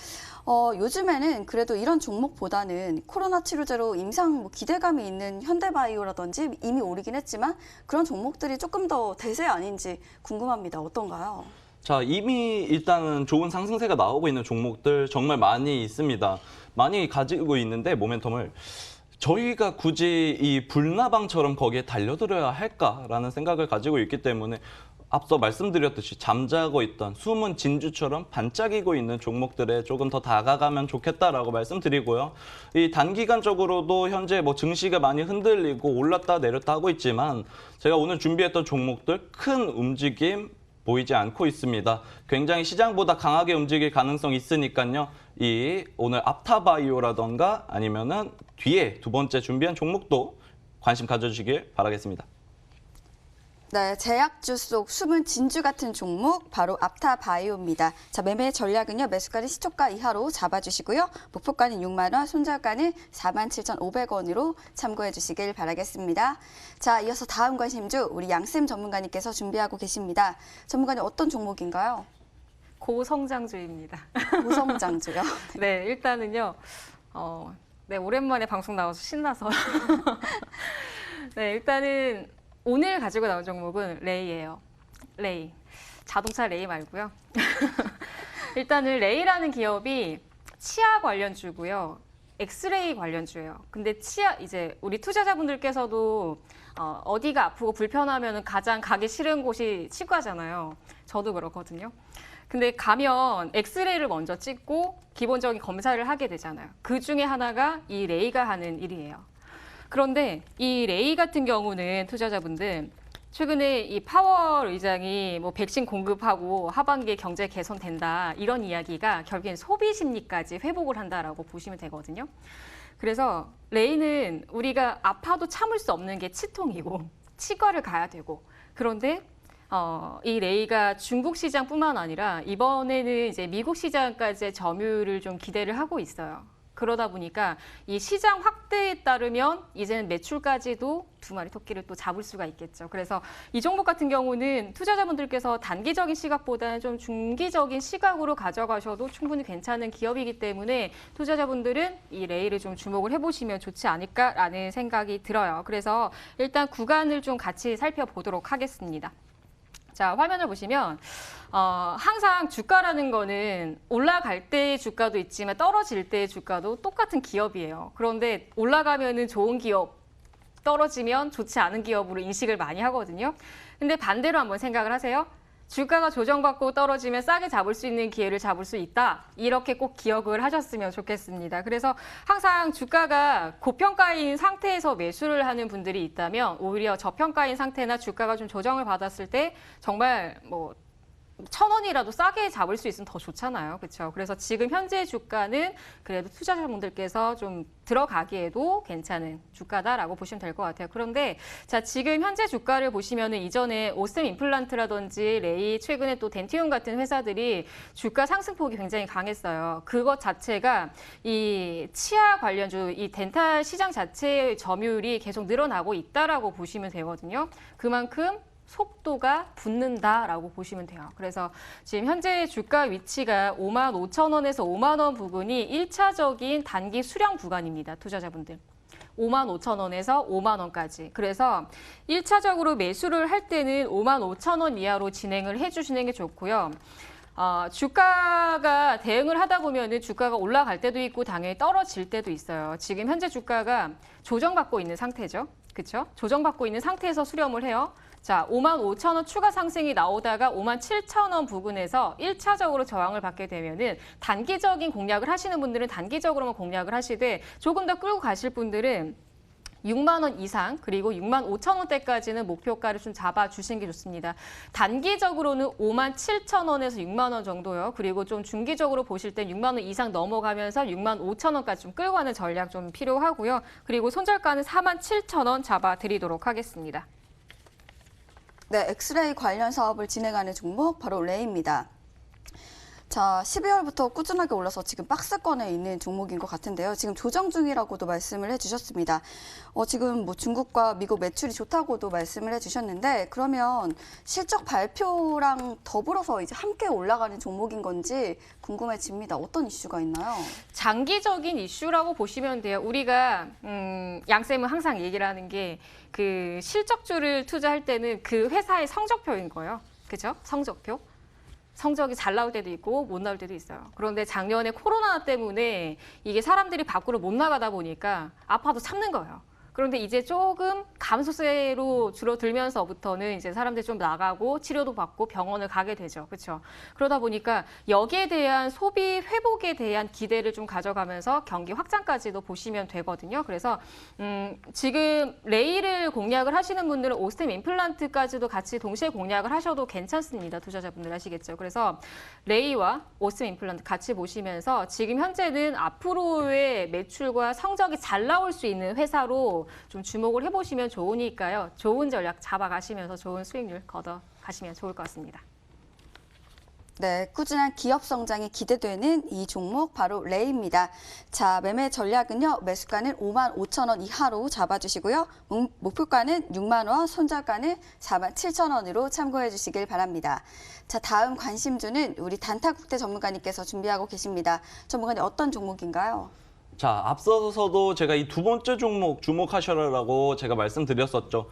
요즘에는 그래도 이런 종목보다는 코로나 치료제로 임상 뭐 기대감이 있는 현대바이오라든지 이미 오르긴 했지만 그런 종목들이 조금 더 대세 아닌지 궁금합니다. 어떤가요? 자, 이미 일단은 좋은 상승세가 나오고 있는 종목들 정말 많이 있습니다. 많이 가지고 있는데 모멘텀을 저희가 굳이 이 불나방처럼 거기에 달려들어야 할까라는 생각을 가지고 있기 때문에 앞서 말씀드렸듯이 잠자고 있던 숨은 진주처럼 반짝이고 있는 종목들에 조금 더 다가가면 좋겠다라고 말씀드리고요. 이 단기간적으로도 현재 뭐 증시가 많이 흔들리고 올랐다 내렸다 하고 있지만 제가 오늘 준비했던 종목들 큰 움직임 보이지 않고 있습니다. 굉장히 시장보다 강하게 움직일 가능성이 있으니까요. 이 오늘 앞타바이오라던가 아니면은 뒤에 두 번째 준비한 종목도 관심 가져주시길 바라겠습니다. 네, 제약주 속 숨은 진주 같은 종목 바로 앞타바이오입니다. 자, 매매 전략은요. 매수가는 시초가 이하로 잡아주시고요. 목표가는 6만 원, 손절가는 47,500원으로 참고해 주시길 바라겠습니다. 자, 이어서 다음 관심주 우리 양쌤 전문가님께서 준비하고 계십니다. 전문가님 어떤 종목인가요? 고성장주입니다. 고성장주요. 네, 일단은요. 네, 오랜만에 방송 나와서 신나서. 네, 일단은 오늘 가지고 나온 종목은 레이예요. 레이. 자동차 레이 말고요. 일단은 레이라는 기업이 치아 관련주고요. 엑스레이 관련주예요. 근데 치아 이제 우리 투자자분들께서도 어디가 아프고 불편하면 가장 가기 싫은 곳이 치과잖아요. 저도 그렇거든요. 근데 가면 엑스레이를 먼저 찍고 기본적인 검사를 하게 되잖아요. 그 중에 하나가 이 레이가 하는 일이에요. 그런데 이 레이 같은 경우는 투자자분들 최근에 이 파월 의장이 뭐 백신 공급하고 하반기에 경제 개선된다 이런 이야기가 결국엔 소비 심리까지 회복을 한다라고 보시면 되거든요. 그래서 레이는 우리가 아파도 참을 수 없는 게 치통이고 치과를 가야 되고 그런데 이 레이가 중국 시장뿐만 아니라 이번에는 이제 미국 시장까지의 점유율을 좀 기대를 하고 있어요. 그러다 보니까 이 시장 확대에 따르면 이제는 매출까지도 두 마리 토끼를 또 잡을 수가 있겠죠. 그래서 이 종목 같은 경우는 투자자분들께서 단기적인 시각보다는 좀 중기적인 시각으로 가져가셔도 충분히 괜찮은 기업이기 때문에 투자자분들은 이 레이를 좀 주목을 해보시면 좋지 않을까라는 생각이 들어요. 그래서 일단 구간을 좀 같이 살펴보도록 하겠습니다. 자, 화면을 보시면 항상 주가라는 거는 올라갈 때의 주가도 있지만 떨어질 때의 주가도 똑같은 기업이에요. 그런데 올라가면은 좋은 기업, 떨어지면 좋지 않은 기업으로 인식을 많이 하거든요. 근데 반대로 한번 생각을 하세요. 주가가 조정받고 떨어지면 싸게 잡을 수 있는 기회를 잡을 수 있다. 이렇게 꼭 기억을 하셨으면 좋겠습니다. 그래서 항상 주가가 고평가인 상태에서 매수를 하는 분들이 있다면 오히려 저평가인 상태나 주가가 좀 조정을 받았을 때 정말 뭐 1,000원이라도 싸게 잡을 수 있으면 더 좋잖아요. 그렇죠? 그래서 지금 현재 주가는 그래도 투자자분들께서 좀 들어가기에도 괜찮은 주가다라고 보시면 될 것 같아요. 그런데 자, 지금 현재 주가를 보시면은 이전에 오셈 임플란트라든지 레이, 최근에 또 덴티움 같은 회사들이 주가 상승폭이 굉장히 강했어요. 그것 자체가 이 치아 관련주, 이 덴탈 시장 자체의 점유율이 계속 늘어나고 있다라고 보시면 되거든요. 그만큼 속도가 붙는다라고 보시면 돼요. 그래서 지금 현재 주가 위치가 55,000원에서 5만 원 부근이 1차적인 단기 수량 구간입니다. 투자자분들. 55,000원에서 5만 원까지. 그래서 1차적으로 매수를 할 때는 55,000원 이하로 진행을 해주시는 게 좋고요. 주가가 대응을 하다 보면은 주가가 올라갈 때도 있고 당연히 떨어질 때도 있어요. 지금 현재 주가가 조정받고 있는 상태죠. 그렇죠? 조정받고 있는 상태에서 수렴을 해요. 자, 55,000원 추가 상승이 나오다가 57,000원 부근에서 1차적으로 저항을 받게 되면은 단기적인 공략을 하시는 분들은 단기적으로만 공략을 하시되 조금 더 끌고 가실 분들은 6만 원 이상 그리고 6만 5천 원대까지는 목표가를 좀 잡아주시는 게 좋습니다. 단기적으로는 5만 7천 원에서 6만 원 정도요. 그리고 좀 중기적으로 보실 땐 6만 원 이상 넘어가면서 6만 5천 원까지 좀 끌고 가는 전략 좀 필요하고요. 그리고 손절가는 4만 7천 원 잡아드리도록 하겠습니다. 네, 엑스레이 관련 사업을 진행하는 종목 바로 레이입니다. 자, 12월부터 꾸준하게 올라서 지금 박스권에 있는 종목인 것 같은데요. 지금 조정 중이라고도 말씀을 해주셨습니다. 지금 뭐 중국과 미국 매출이 좋다고도 말씀을 해주셨는데 그러면 실적 발표랑 더불어서 이제 함께 올라가는 종목인 건지 궁금해집니다. 어떤 이슈가 있나요? 장기적인 이슈라고 보시면 돼요. 우리가 양쌤은 항상 얘기를 하는 게 그 실적주를 투자할 때는 그 회사의 성적표인 거예요. 그죠? 성적표. 성적이 잘 나올 때도 있고 못 나올 때도 있어요. 그런데 작년에 코로나 때문에 이게 사람들이 밖으로 못 나가다 보니까 아파도 참는 거예요. 그런데 이제 조금 감소세로 줄어들면서부터는 이제 사람들이 좀 나가고 치료도 받고 병원을 가게 되죠. 그렇죠? 그러다 보니까 여기에 대한 소비 회복에 대한 기대를 좀 가져가면서 경기 확장까지도 보시면 되거든요. 그래서 지금 레이를 공략을 하시는 분들은 오스템 임플란트까지도 같이 동시에 공략을 하셔도 괜찮습니다. 투자자분들 아시겠죠? 그래서 레이와 오스템 임플란트 같이 보시면서 지금 현재는 앞으로의 매출과 성적이 잘 나올 수 있는 회사로 좀 주목을 해보시면 좋으니까요. 좋은 전략 잡아가시면서 좋은 수익률 걷어가시면 좋을 것 같습니다. 네, 꾸준한 기업 성장이 기대되는 이 종목 바로 레이입니다. 자, 매매 전략은요. 매수가는 55,000원 이하로 잡아주시고요. 목표가는 6만 원, 손절가는 47,000원으로 참고해 주시길 바랍니다. 자, 다음 관심주는 우리 단타국대 전문가님께서 준비하고 계십니다. 전문가님 어떤 종목인가요? 자, 앞서서도 제가 이 두 번째 종목 주목하셔라라고 제가 말씀드렸었죠.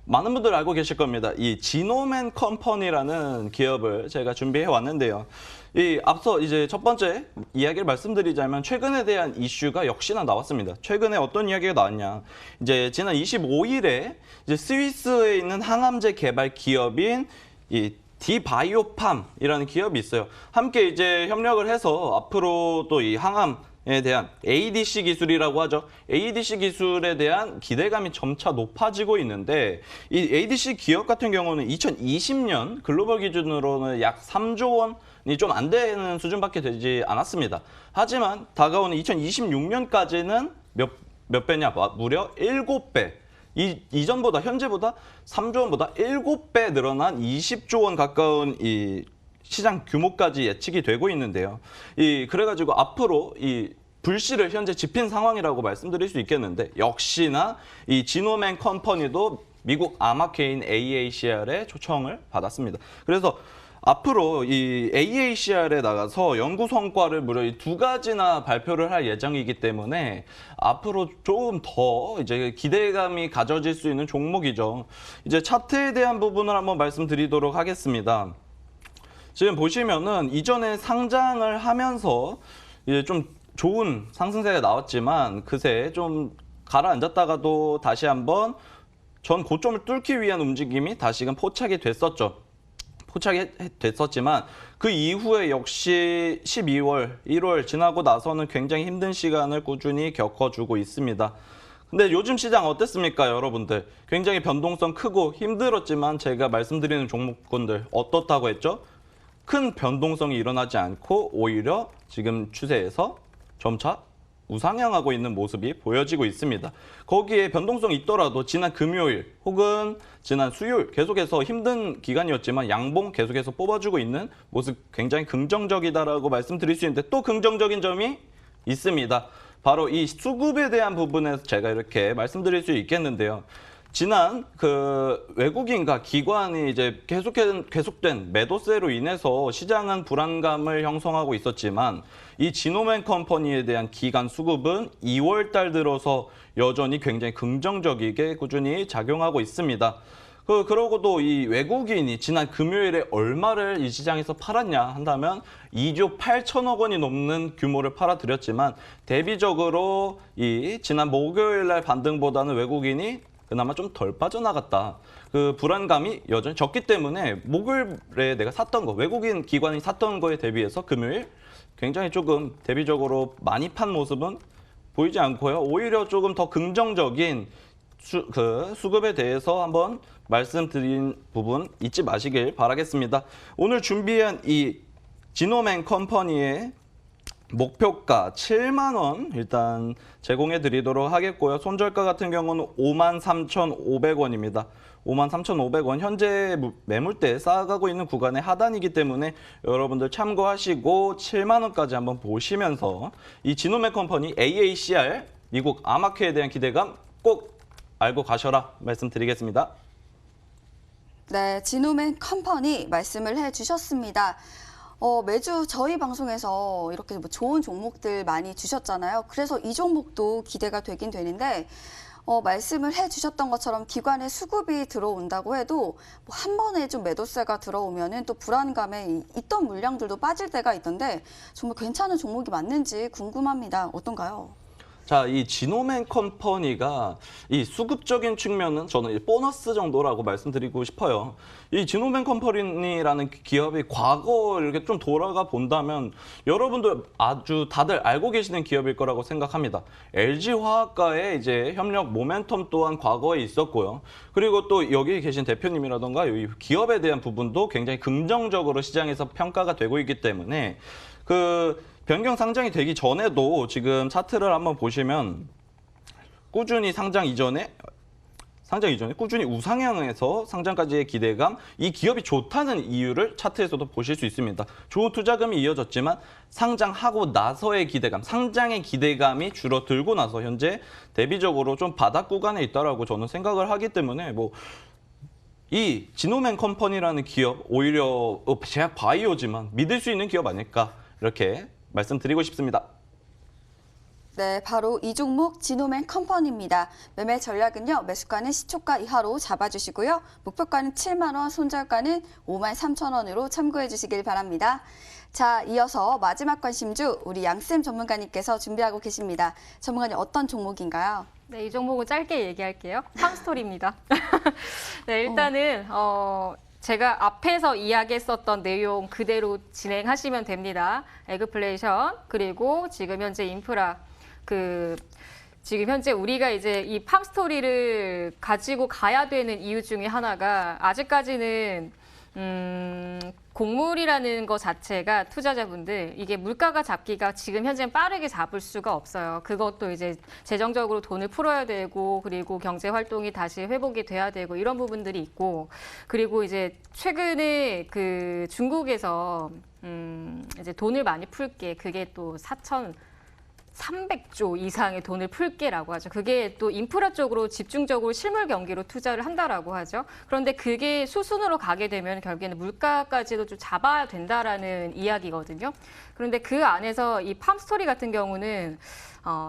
많은 분들 알고 계실 겁니다. 이 지노맨 컴퍼니라는 기업을 제가 준비해 왔는데요. 이 앞서 이제 첫 번째 이야기를 말씀드리자면 최근에 대한 이슈가 역시나 나왔습니다. 최근에 어떤 이야기가 나왔냐? 이제 지난 25일에 이제 스위스에 있는 항암제 개발 기업인 이 디바이오팜이라는 기업이 있어요. 함께 이제 협력을 해서 앞으로 또 이 항암에 대한 ADC 기술이라고 하죠. ADC 기술에 대한 기대감이 점차 높아지고 있는데 이 ADC 기업 같은 경우는 2020년 글로벌 기준으로는 약 3조 원이 좀 안 되는 수준밖에 되지 않았습니다. 하지만 다가오는 2026년까지는 몇 배냐? 무려 7배. 이전보다 현재보다 3조 원보다 7배 늘어난 20조 원 가까운 이 시장 규모까지 예측이 되고 있는데요. 그래가지고 앞으로 이 불씨를 현재 지핀 상황이라고 말씀드릴 수 있겠는데 역시나 이 지노맨 컴퍼니도 미국 아마케인 AACR의 초청을 받았습니다. 그래서 앞으로 이 AACR에 나가서 연구 성과를 무려 이 2가지나 발표를 할 예정이기 때문에 앞으로 조금 더 이제 기대감이 가져질 수 있는 종목이죠. 이제 차트에 대한 부분을 한번 말씀드리도록 하겠습니다. 지금 보시면은 이전에 상장을 하면서 이제 좀 좋은 상승세가 나왔지만 그새 좀 가라앉았다가도 다시 한번 전 고점을 뚫기 위한 움직임이 다시금 포착이 됐었지만 그 이후에 역시 12월, 1월 지나고 나서는 굉장히 힘든 시간을 꾸준히 겪어주고 있습니다. 근데 요즘 시장 어땠습니까, 여러분들? 굉장히 변동성 크고 힘들었지만 제가 말씀드리는 종목군들 어떻다고 했죠? 큰 변동성이 일어나지 않고 오히려 지금 추세에서 점차 우상향하고 있는 모습이 보여지고 있습니다. 거기에 변동성이 있더라도 지난 금요일 혹은 지난 수요일 계속해서 힘든 기간이었지만 양봉 계속해서 뽑아주고 있는 모습 굉장히 긍정적이다라고 말씀드릴 수 있는데 또 긍정적인 점이 있습니다. 바로 이 수급에 대한 부분에서 제가 이렇게 말씀드릴 수 있겠는데요. 지난 그 외국인과 기관이 이제 계속된 매도세로 인해서 시장은 불안감을 형성하고 있었지만 이 지노맨 컴퍼니에 대한 기관 수급은 2월 달 들어서 여전히 굉장히 긍정적이게 꾸준히 작용하고 있습니다. 그러고도 이 외국인이 지난 금요일에 얼마를 이 시장에서 팔았냐 한다면 2조 8천억 원이 넘는 규모를 팔아들였지만 대비적으로 이 지난 목요일 날 반등보다는 외국인이 그나마 좀 덜 빠져나갔다. 그 불안감이 여전히 적기 때문에 목요일에 내가 샀던 거, 외국인 기관이 샀던 거에 대비해서 금요일 굉장히 조금 대비적으로 많이 판 모습은 보이지 않고요. 오히려 조금 더 긍정적인 수급에 대해서 한번 말씀드린 부분 잊지 마시길 바라겠습니다. 오늘 준비한 이 지노맨 컴퍼니의 목표가 7만 원 일단 제공해 드리도록 하겠고요. 손절가 같은 경우는 53,500원입니다. 53,500원 현재 매물대 쌓아가고 있는 구간의 하단이기 때문에 여러분들 참고하시고 7만 원까지 한번 보시면서 이 지노맥 컴퍼니 AACR 미국 암호화폐에 대한 기대감 꼭 알고 가셔라 말씀드리겠습니다. 네, 지노맨 컴퍼니 말씀을 해주셨습니다. 매주 저희 방송에서 이렇게 뭐 좋은 종목들 많이 주셨잖아요. 그래서 이 종목도 기대가 되긴 되는데 말씀을 해주셨던 것처럼 기관의 수급이 들어온다고 해도 뭐 한 번에 좀 매도세가 들어오면은 또 불안감에 있던 물량들도 빠질 때가 있던데 정말 괜찮은 종목이 맞는지 궁금합니다. 어떤가요? 자, 이 지노맨 컴퍼니가 이 수급적인 측면은 저는 이 보너스 정도라고 말씀드리고 싶어요. 이 지노맨 컴퍼니라는 기업이 과거 이렇게 좀 돌아가 본다면 여러분들 아주 다들 알고 계시는 기업일 거라고 생각합니다. LG화학과의 이제 협력 모멘텀 또한 과거에 있었고요. 그리고 또 여기 계신 대표님이라던가 이 기업에 대한 부분도 굉장히 긍정적으로 시장에서 평가가 되고 있기 때문에 변경 상장이 되기 전에도 지금 차트를 한번 보시면 꾸준히 상장 이전에 꾸준히 우상향해서 상장까지의 기대감, 이 기업이 좋다는 이유를 차트에서도 보실 수 있습니다. 좋은 투자금이 이어졌지만 상장하고 나서의 기대감, 상장의 기대감이 줄어들고 나서 현재 대비적으로 좀 바닥 구간에 있다라고 저는 생각을 하기 때문에 이 지노맨 컴퍼니라는 기업 오히려 제약 바이오지만 믿을 수 있는 기업 아닐까 이렇게 말씀드리고 싶습니다. 네, 바로 이 종목 지노맨 컴퍼니입니다. 매매 전략은요, 매수가는 시초가 이하로 잡아주시고요. 목표가는 7만 원, 손절가는 5만 3천 원으로 참고해 주시길 바랍니다. 자, 이어서 마지막 관심주 우리 양쌤 전문가님께서 준비하고 계십니다. 전문가님 어떤 종목인가요? 네, 이 종목은 짧게 얘기할게요. 팜스토리입니다. 네, 일단은 제가 앞에서 이야기했었던 내용 그대로 진행하시면 됩니다. 에그플레이션 그리고 지금 현재 인프라 지금 현재 우리가 이제 이 팜스토리를 가지고 가야 되는 이유 중에 하나가 아직까지는 곡물이라는 것 자체가 투자자분들 이게 물가가 잡기가 지금 현재는 빠르게 잡을 수가 없어요. 그것도 이제 재정적으로 돈을 풀어야 되고 그리고 경제 활동이 다시 회복이 돼야 되고 이런 부분들이 있고 그리고 이제 최근에 중국에서 이제 돈을 많이 풀게 그게 또 4,300조 이상의 돈을 풀게라고 하죠. 그게 또 인프라 쪽으로 집중적으로 실물 경기로 투자를 한다라고 하죠. 그런데 그게 수순으로 가게 되면 결국에는 물가까지도 좀 잡아야 된다라는 이야기거든요. 그런데 그 안에서 이 팜스토리 같은 경우는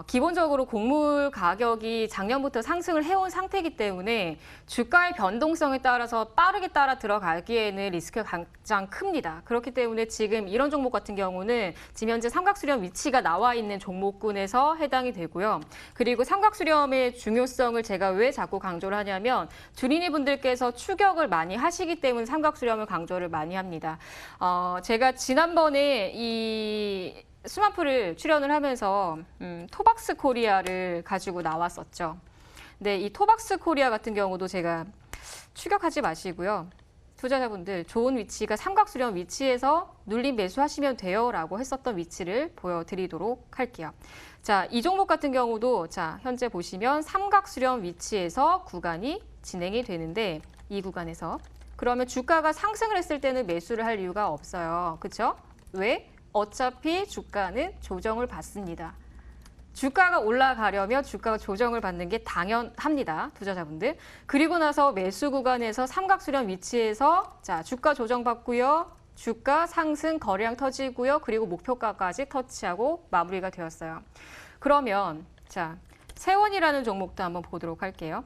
기본적으로 곡물 가격이 작년부터 상승을 해온 상태이기 때문에 주가의 변동성에 따라서 빠르게 따라 들어가기에는 리스크가 가장 큽니다. 그렇기 때문에 지금 이런 종목 같은 경우는 지금 현재 삼각수렴 위치가 나와 있는 종목군에서 해당이 되고요. 그리고 삼각수렴의 중요성을 제가 왜 자꾸 강조를 하냐면 주린이 분들께서 추격을 많이 하시기 때문에 삼각수렴을 강조를 많이 합니다. 제가 지난번에 이 스마프를 출연을 하면서 토박스 코리아를 가지고 나왔었죠. 근데 이 토박스 코리아 같은 경우도 제가 추격하지 마시고요. 투자자분들 좋은 위치가 삼각수렴 위치에서 눌림 매수하시면 돼요라고 했었던 위치를 보여드리도록 할게요. 자, 이 종목 같은 경우도 자 현재 보시면 삼각수렴 위치에서 구간이 진행이 되는데 이 구간에서 그러면 주가가 상승을 했을 때는 매수를 할 이유가 없어요. 그렇죠? 왜? 어차피 주가는 조정을 받습니다. 주가가 올라가려면 주가가 조정을 받는 게 당연합니다. 투자자분들. 그리고 나서 매수 구간에서 삼각수렴 위치에서 자 주가 조정받고요. 주가 상승 거래량 터지고요. 그리고 목표가까지 터치하고 마무리가 되었어요. 그러면 자 세원이라는 종목도 한번 보도록 할게요.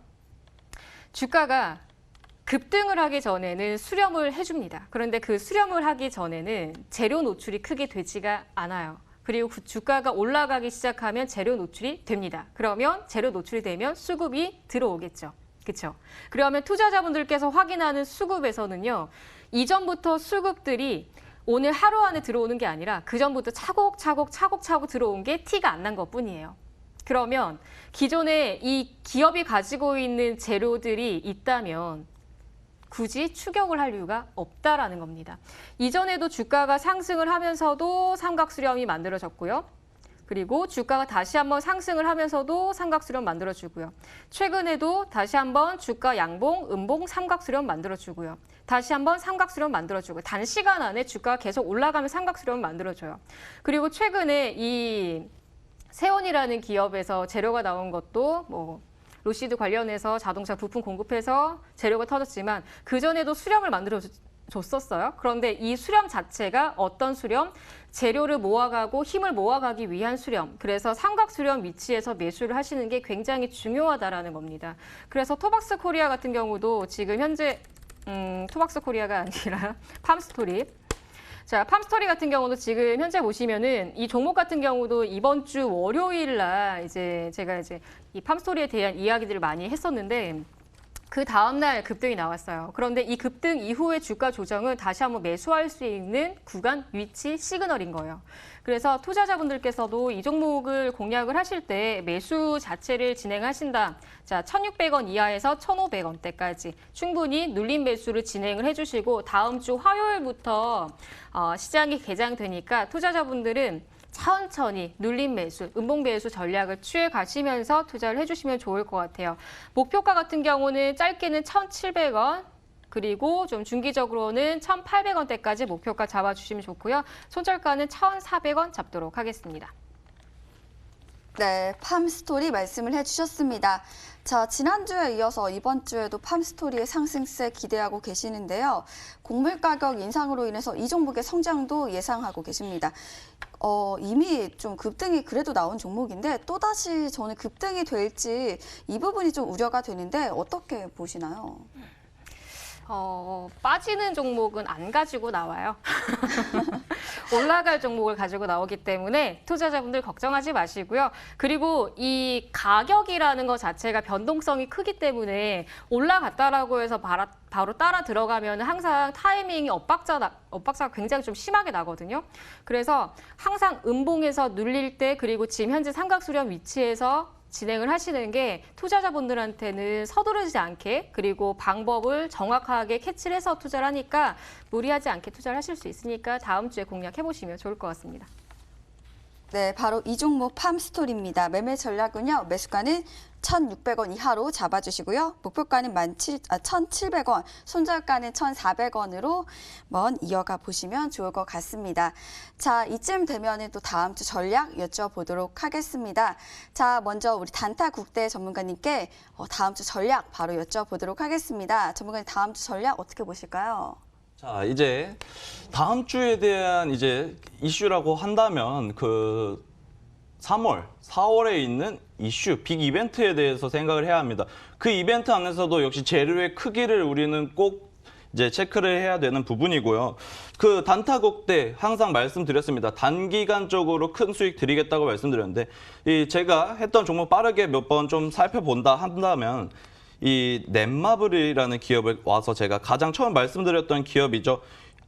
주가가 급등을 하기 전에는 수렴을 해줍니다. 그런데 그 수렴을 하기 전에는 재료 노출이 크게 되지가 않아요. 그리고 주가가 올라가기 시작하면 재료 노출이 됩니다. 그러면 재료 노출이 되면 수급이 들어오겠죠. 그렇죠? 그러면 투자자분들께서 확인하는 수급에서는요. 이전부터 수급들이 오늘 하루 안에 들어오는 게 아니라 그전부터 차곡차곡 들어온 게 티가 안 난 것뿐이에요. 그러면 기존에 이 기업이 가지고 있는 재료들이 있다면 굳이 추격을 할 이유가 없다라는 겁니다. 이전에도 주가가 상승을 하면서도 삼각수렴이 만들어졌고요. 그리고 주가가 다시 한번 상승을 하면서도 삼각수렴 만들어주고요. 최근에도 다시 한번 주가 양봉, 음봉, 삼각수렴 만들어주고요. 다시 한번 삼각수렴 만들어주고 단시간 안에 주가가 계속 올라가면 삼각수렴 만들어줘요. 그리고 최근에 이 세원이라는 기업에서 재료가 나온 것도 뭐 로시드 관련해서 자동차 부품 공급해서 재료가 터졌지만 그전에도 수렴을 만들어줬었어요. 그런데 이 수렴 자체가 어떤 수렴? 재료를 모아가고 힘을 모아가기 위한 수렴. 그래서 삼각수렴 위치에서 매수를 하시는 게 굉장히 중요하다라는 겁니다. 그래서 토박스 코리아 같은 경우도 지금 현재 토박스 코리아가 아니라 팜스토리. 자, 팜스토리 같은 경우도 지금 현재 보시면은 이 종목 같은 경우도 이번 주 월요일 날 제가 이 팜스토리에 대한 이야기들을 많이 했었는데 그 다음날 급등이 나왔어요. 그런데 이 급등 이후의 주가 조정은 다시 한번 매수할 수 있는 구간, 위치, 시그널인 거예요. 그래서 투자자분들께서도 이 종목을 공략을 하실 때 매수 자체를 진행하신다. 자, 1,600원 이하에서 1,500원대까지 충분히 눌림 매수를 진행을 해주시고 다음 주 화요일부터 시장이 개장되니까 투자자분들은 천천히 눌림 매수, 음봉 매수 전략을 취해 가시면서 투자를 해주시면 좋을 것 같아요. 목표가 같은 경우는 짧게는 1,700원, 그리고 좀 중기적으로는 1,800원대까지 목표가 잡아주시면 좋고요. 손절가는 1,400원 잡도록 하겠습니다. 네, 팜스토리 말씀을 해주셨습니다. 자, 지난주에 이어서 이번 주에도 팜스토리의 상승세 기대하고 계시는데요. 곡물 가격 인상으로 인해서 이 종목의 성장도 예상하고 계십니다. 이미 좀 급등이 그래도 나온 종목인데 또다시 저는 급등이 될지 이 부분이 좀 우려가 되는데 어떻게 보시나요? 빠지는 종목은 안 가지고 나와요. 올라갈 종목을 가지고 나오기 때문에 투자자분들 걱정하지 마시고요. 그리고 이 가격이라는 것 자체가 변동성이 크기 때문에 올라갔다라고 해서 바로 따라 들어가면 항상 타이밍이 엇박자가 굉장히 좀 심하게 나거든요. 그래서 항상 음봉에서 눌릴 때 그리고 지금 현재 삼각수렴 위치에서 진행을 하시는 게 투자자분들한테는 서두르지 않게 그리고 방법을 정확하게 캐치를 해서 투자를 하니까 무리하지 않게 투자를 하실 수 있으니까 다음 주에 공략해보시면 좋을 것 같습니다. 네, 바로 이 종목 팜스토리입니다. 매매 전략은요. 매수가는 1,600원 이하로 잡아주시고요. 목표가는 1,700원, 손절가는 1,400원으로 한번 이어가 보시면 좋을 것 같습니다. 자, 이쯤 되면 또 다음 주 전략 여쭤보도록 하겠습니다. 자, 먼저 우리 단타국대 전문가님께 다음 주 전략 바로 여쭤보도록 하겠습니다. 전문가님 다음 주 전략 어떻게 보실까요? 자, 이제 다음 주에 대한 이제 이슈라고 한다면 그 3월, 4월에 있는 이슈, 빅 이벤트에 대해서 생각을 해야 합니다. 그 이벤트 안에서도 역시 재료의 크기를 우리는 꼭 이제 체크를 해야 되는 부분이고요. 그 단타국대 항상 말씀드렸습니다. 단기간적으로 큰 수익 드리겠다고 말씀드렸는데 제가 했던 종목 빠르게 몇 번 좀 살펴본다 한다면 이 넷마블이라는 기업을 와서 제가 가장 처음 말씀드렸던 기업이죠.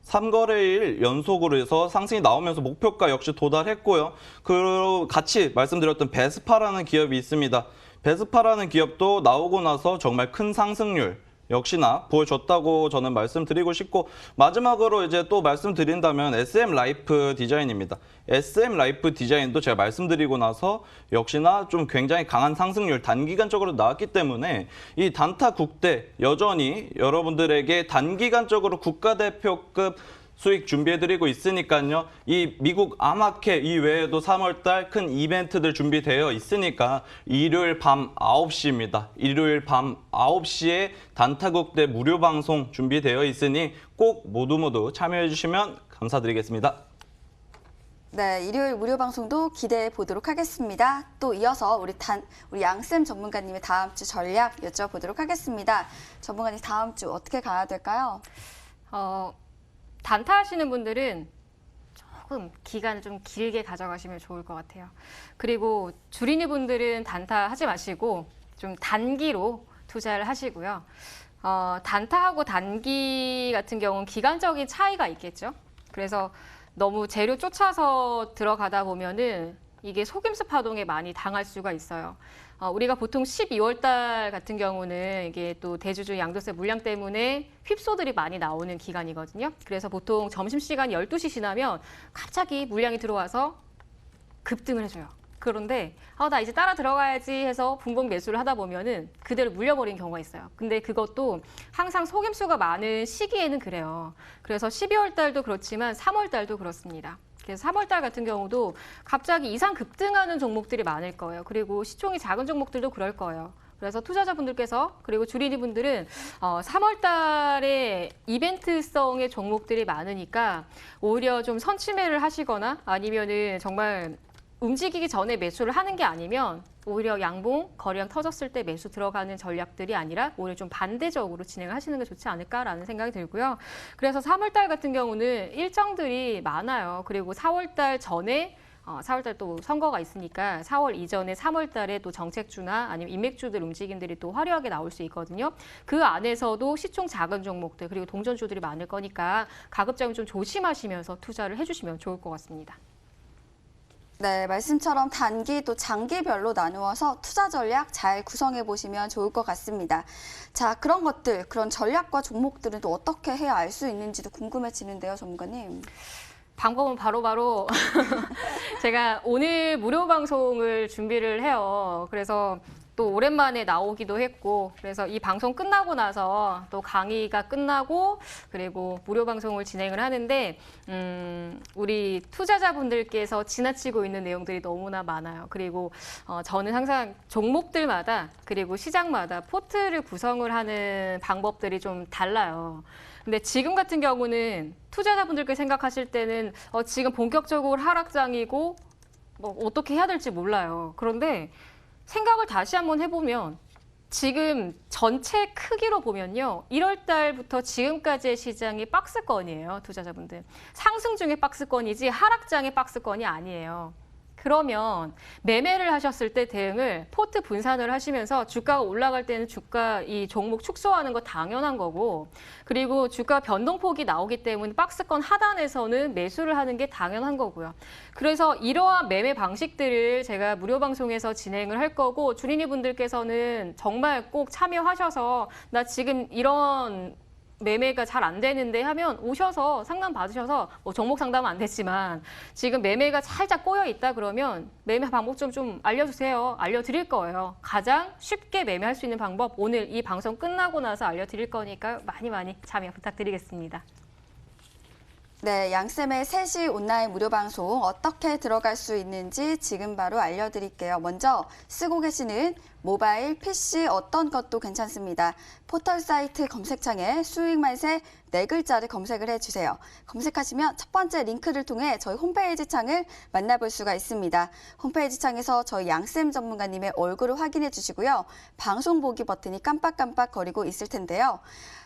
3거래일 연속으로 해서 상승이 나오면서 목표가 역시 도달했고요. 그리고 같이 말씀드렸던 베스파라는 기업이 있습니다. 베스파라는 기업도 나오고 나서 정말 큰 상승률 역시나 보여줬다고 저는 말씀드리고 싶고 마지막으로 이제 또 말씀드린다면 SM 라이프 디자인입니다. SM 라이프 디자인도 제가 말씀드리고 나서 역시나 좀 굉장히 강한 상승률 단기간적으로 나왔기 때문에 이 단타 국대 여전히 여러분들에게 단기간적으로 국가대표급 수익 준비해드리고 있으니까요. 이 미국 아마케 이외에도 3월달 큰 이벤트들 준비되어 있으니까 일요일 밤 9시입니다. 일요일 밤 9시에 단타국대 무료 방송 준비되어 있으니 꼭 모두 참여해 주시면 감사드리겠습니다. 네, 일요일 무료 방송도 기대해 보도록 하겠습니다. 또 이어서 우리 양쌤 전문가님의 다음 주 전략 여쭤보도록 하겠습니다. 전문가님 다음 주 어떻게 가야 될까요? 단타 하시는 분들은 조금 기간을 좀 길게 가져가시면 좋을 것 같아요. 그리고 주린이 분들은 단타 하지 마시고 좀 단기로 투자를 하시고요. 단타하고 단기 같은 경우는 기간적인 차이가 있겠죠. 그래서 너무 재료 쫓아서 들어가다 보면은 이게 속임수 파동에 많이 당할 수가 있어요. 우리가 보통 12월 달 같은 경우는 이게 또 대주주 양도세 물량 때문에 휩소들이 많이 나오는 기간이거든요. 그래서 보통 점심시간 12시 지나면 갑자기 물량이 들어와서 급등을 해줘요. 그런데 나 이제 따라 들어가야지 해서 분봉 매수를 하다 보면은 그대로 물려버린 경우가 있어요. 근데 그것도 항상 속임수가 많은 시기에는 그래요. 그래서 12월 달도 그렇지만 3월 달도 그렇습니다. 그래서 3월 달 같은 경우도 갑자기 이상 급등하는 종목들이 많을 거예요. 그리고 시총이 작은 종목들도 그럴 거예요. 그래서 투자자분들께서 그리고 주린이분들은 3월 달에 이벤트성의 종목들이 많으니까 오히려 좀 선취매를 하시거나 아니면은 정말 움직이기 전에 매수를 하는 게 아니면 오히려 양봉, 거래량 터졌을 때 매수 들어가는 전략들이 아니라 오히려 좀 반대적으로 진행을 하시는 게 좋지 않을까라는 생각이 들고요. 그래서 3월 달 같은 경우는 일정들이 많아요. 그리고 4월 달 전에 4월 달 또 선거가 있으니까 4월 이전에 3월 달에 또 정책주나 아니면 인맥주들 움직임들이 또 화려하게 나올 수 있거든요. 그 안에서도 시총 작은 종목들 그리고 동전주들이 많을 거니까 가급적이면 좀 조심하시면서 투자를 해주시면 좋을 것 같습니다. 네, 말씀처럼 단기 또 장기별로 나누어서 투자 전략 잘 구성해 보시면 좋을 것 같습니다. 자, 그런 것들, 그런 전략과 종목들은 또 어떻게 해야 알 수 있는지도 궁금해지는데요, 전문가님. 방법은 바로바로 제가 오늘 무료 방송을 준비를 해요. 그래서 또 오랜만에 나오기도 했고 그래서 이 방송 끝나고 나서 또 강의가 끝나고 그리고 무료 방송을 진행을 하는데 우리 투자자분들께서 지나치고 있는 내용들이 너무나 많아요. 그리고 저는 항상 종목들마다 그리고 시장마다 포트를 구성을 하는 방법들이 좀 달라요. 근데 지금 같은 경우는 투자자분들께 생각하실 때는 지금 본격적으로 하락장이고 뭐 어떻게 해야 될지 몰라요. 그런데 생각을 다시 한번 해보면 지금 전체 크기로 보면요. 1월 달부터 지금까지의 시장이 박스권이에요. 투자자분들. 상승 중의 박스권이지 하락장의 박스권이 아니에요. 그러면 매매를 하셨을 때 대응을 포트 분산을 하시면서 주가가 올라갈 때는 주가 이 종목 축소하는 거 당연한 거고 그리고 주가 변동폭이 나오기 때문에 박스권 하단에서는 매수를 하는 게 당연한 거고요. 그래서 이러한 매매 방식들을 제가 무료 방송에서 진행을 할 거고 주린이 분들께서는 정말 꼭 참여하셔서 나 지금 이런 매매가 잘 안 되는데 하면 오셔서 상담 받으셔서 뭐 종목 상담은 안 됐지만 지금 매매가 살짝 꼬여 있다 그러면 매매 방법 좀 알려주세요. 알려드릴 거예요. 가장 쉽게 매매할 수 있는 방법 오늘 이 방송 끝나고 나서 알려드릴 거니까 많이 참여 부탁드리겠습니다. 네, 양쌤의 3시 온라인 무료 방송 어떻게 들어갈 수 있는지 지금 바로 알려드릴게요. 먼저 쓰고 계시는 모바일, PC 어떤 것도 괜찮습니다. 포털 사이트 검색창에 수익 만세 4글자를 검색을 해주세요. 검색하시면 첫 번째 링크를 통해 저희 홈페이지 창을 만나볼 수가 있습니다. 홈페이지 창에서 저희 양쌤 전문가님의 얼굴을 확인해 주시고요. 방송 보기 버튼이 깜빡깜빡 거리고 있을 텐데요.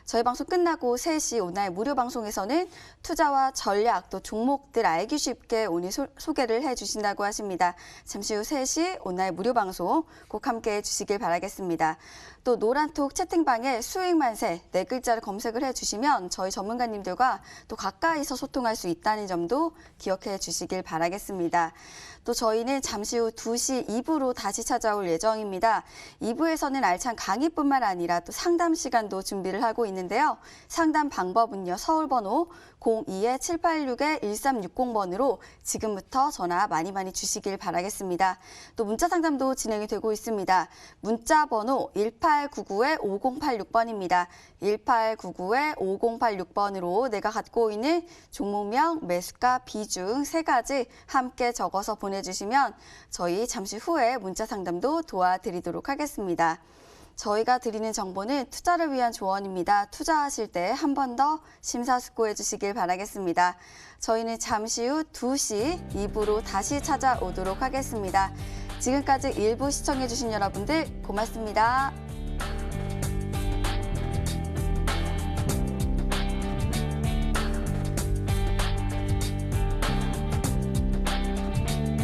저희 방송 끝나고 3시 온라인 무료 방송에서는 투자와 전략 또 종목들 알기 쉽게 오늘 소개를 해주신다고 하십니다. 잠시 후 3시 온라인 무료 방송 꼭 함께해 주시길 바라겠습니다. 또 노란톡 채팅방에 수익 만세 4글자를 검색을 해주시면 저희 전문가님들과 또 가까이서 소통할 수 있다는 점도 기억해 주시길 바라겠습니다. 또 저희는 잠시 후 2시 2부로 다시 찾아올 예정입니다. 2부에서는 알찬 강의뿐만 아니라 또 상담 시간도 준비를 하고 있는데요. 상담 방법은요. 서울번호 02-786-1360번으로 지금부터 전화 많이 주시길 바라겠습니다. 또 문자 상담도 진행이 되고 있습니다. 문자 번호 1899-5086번입니다. 1899-5086번으로 내가 갖고 있는 종목명, 매수가, 비중 3가지 함께 적어서 보내주시면 저희 잠시 후에 문자 상담도 도와드리도록 하겠습니다. 저희가 드리는 정보는 투자를 위한 조언입니다. 투자하실 때 한 번 더 심사숙고해 주시길 바라겠습니다. 저희는 잠시 후 2시 2부로 다시 찾아오도록 하겠습니다. 지금까지 일부 시청해 주신 여러분들 고맙습니다.